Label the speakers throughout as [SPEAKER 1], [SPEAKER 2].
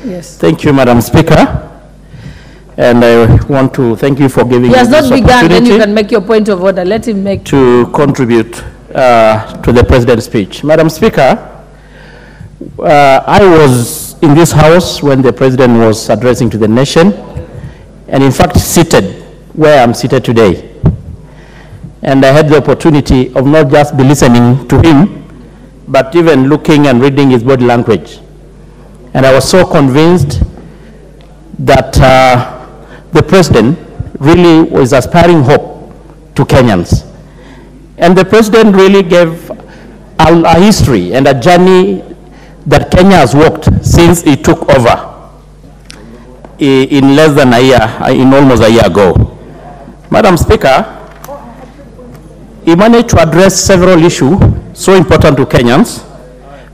[SPEAKER 1] Yes.
[SPEAKER 2] Thank you, Madam Speaker. And I want to thank you for giving me this opportunity.
[SPEAKER 1] He has not begun, then you can make your point of order. Let him make.
[SPEAKER 2] To contribute to the President's speech. Madam Speaker, I was in this House when the President was addressing to the nation, and in fact seated where I'm seated today. And I had the opportunity of not just be listening to him, but even looking and reading his body language. And I was so convinced that the President really was aspiring hope to Kenyans. And the President really gave a history and a journey that Kenya has walked since he took over in less than a year, in almost a year ago. Madam Speaker, he managed to address several issues so important to Kenyans,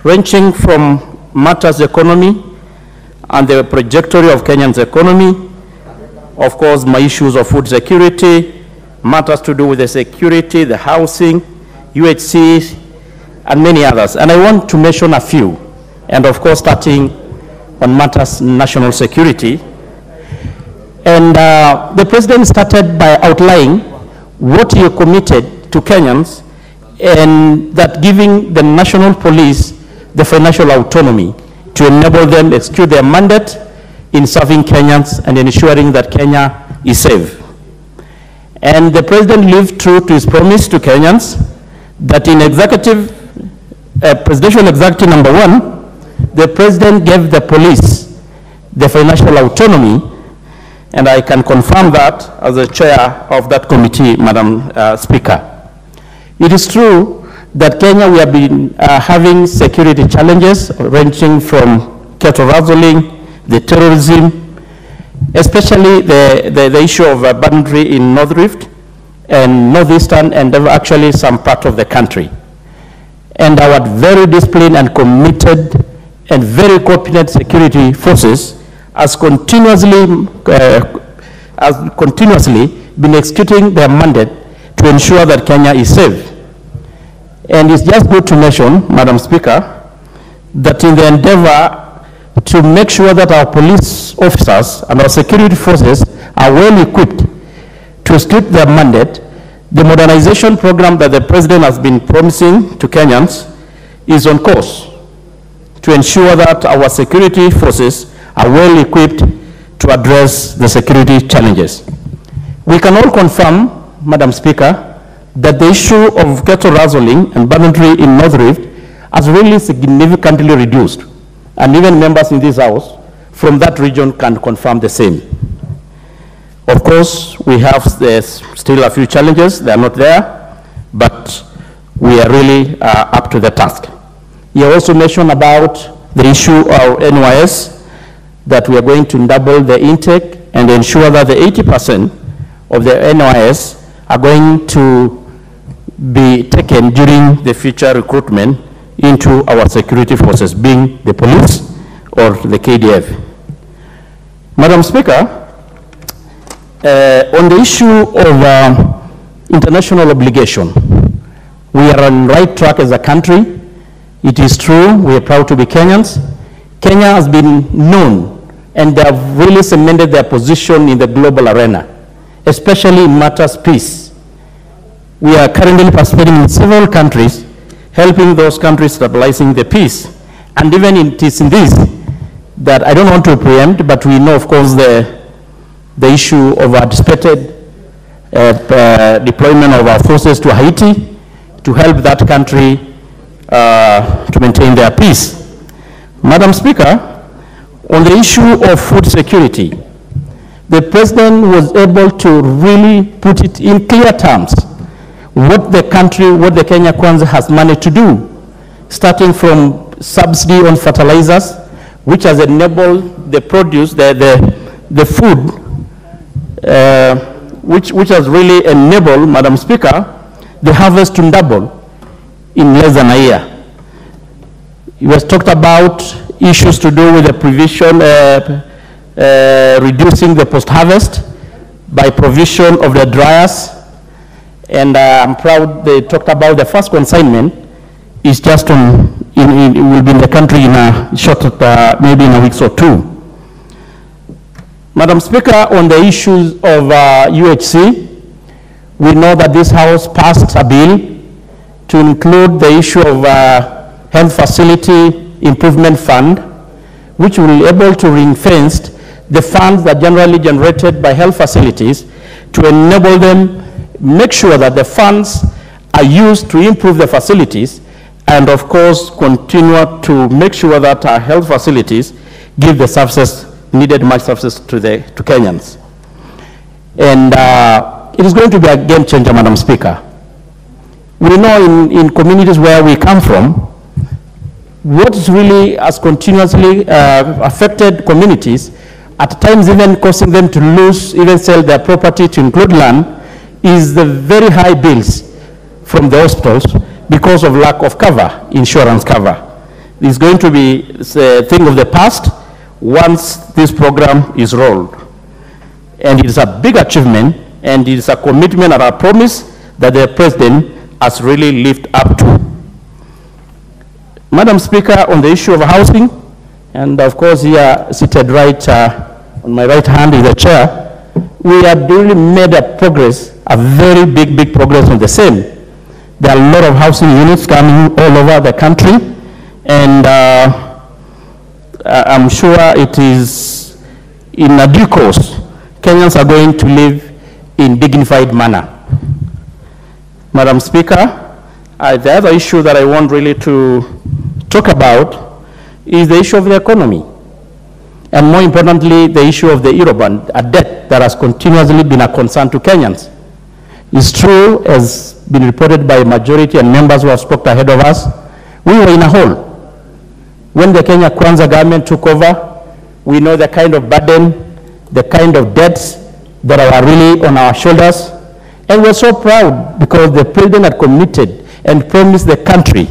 [SPEAKER 2] ranging from matters economy and the trajectory of Kenyan's economy, of course, my issues of food security, matters to do with the security, the housing, UHC, and many others. And I want to mention a few, and of course, starting on matters national security. And the President started by outlining what he committed to Kenyans, and that giving the national police the financial autonomy to enable them to execute their mandate in serving Kenyans and ensuring that Kenya is safe. And the President lived true to his promise to Kenyans that in Presidential Executive number 1, the President gave the police the financial autonomy, and I can confirm that as the chair of that committee, Madam Speaker. It is true that Kenya, we have been having security challenges ranging from cattle rustling, the terrorism, especially the issue of boundary in North Rift and Northeastern and actually some part of the country. And our very disciplined and committed and very competent security forces has continuously been executing their mandate to ensure that Kenya is safe. And it's just good to mention, Madam Speaker, that in the endeavor to make sure that our police officers and our security forces are well equipped to execute their mandate, the modernization program that the President has been promising to Kenyans is on course to ensure that our security forces are well equipped to address the security challenges. We can all confirm, Madam Speaker, that the issue of cattle rustling and boundary in North Rift has really significantly reduced. And even members in this House from that region can confirm the same. Of course, we have still a few challenges. They are not there, but we are really up to the task. You also mentioned about the issue of NYS, that we are going to double the intake and ensure that the 80% of the NYS are going to be taken during the future recruitment into our security forces, being the police or the KDF. Madam Speaker, on the issue of international obligation, we are on the right track as a country. It is true, we are proud to be Kenyans. Kenya has been known and they have really cemented their position in the global arena, especially in matters peace. We are currently participating in several countries, helping those countries stabilizing the peace. And even it is in this that I don't want to preempt, but we know, of course, the issue of anticipated deployment of our forces to Haiti to help that country to maintain their peace. Madam Speaker, on the issue of food security, the President was able to really put it in clear terms what the Kenya Kwanza has managed to do, starting from subsidy on fertilizers, which has enabled the produce, the food, which has really enabled, Madam Speaker, the harvest to double in less than a year. It was talked about issues to do with the provision, reducing the post-harvest by provision of the dryers. And I'm proud they talked about the first consignment is just it will be in the country in a short, maybe in a week or two. Madam Speaker, on the issues of UHC, we know that this House passed a bill to include the issue of Health Facility Improvement Fund, which will be able to ring-fence the funds that generally generated by health facilities to enable them, make sure that the funds are used to improve the facilities, and of course continue to make sure that our health facilities give the services, needed much services to Kenyans. And it is going to be a game changer, Madam Speaker. We know in communities where we come from, what really has continuously affected communities, at times even causing them to lose, even sell their property to include land, is the very high bills from the hospitals because of lack of cover, insurance cover. This is going to be a thing of the past once this program is rolled. And it is a big achievement, and it is a commitment and a promise that the President has really lived up to. Madam Speaker, on the issue of housing, and of course here seated right on my right hand is the chair, we have really made a progress, a very big progress on the same. There are a lot of housing units coming all over the country, and I'm sure it is in a due course, Kenyans are going to live in dignified manner. Madam Speaker, the other issue that I want really to talk about is the issue of the economy, and more importantly, the issue of the Eurobond, a debt that has continuously been a concern to Kenyans. It's true, as been reported by majority and members who have spoken ahead of us, we were in a hole. When the Kenya Kwanza government took over, we know the kind of burden, the kind of debts that are really on our shoulders, and we're so proud because the President had committed and promised the country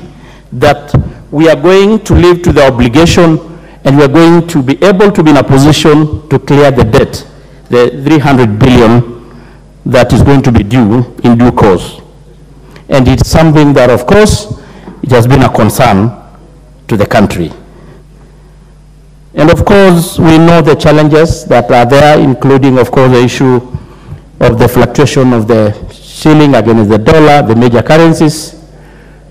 [SPEAKER 2] that we are going to live to the obligation, and we are going to be able to be in a position to clear the debt, the 300 billion that is going to be due in due course. And it's something that, of course, it has been a concern to the country. And of course, we know the challenges that are there, including, of course, the issue of the fluctuation of the shilling against the dollar, the major currencies.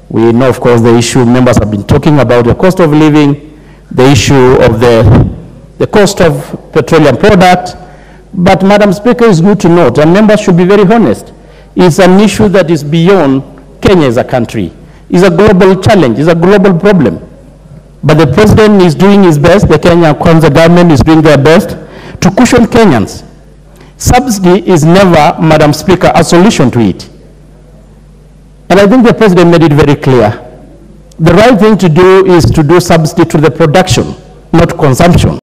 [SPEAKER 2] We know, of course, the issue members have been talking about, the cost of living, the issue of the cost of petroleum product. But, Madam Speaker, it's good to note, and members should be very honest, it's an issue that is beyond Kenya as a country. It's a global challenge, it's a global problem. But the President is doing his best, the Kenya Kwanza government is doing their best to cushion Kenyans. Subsidy is never, Madam Speaker, a solution to it. And I think the President made it very clear. The right thing to do is to do subsidy to the production, not consumption.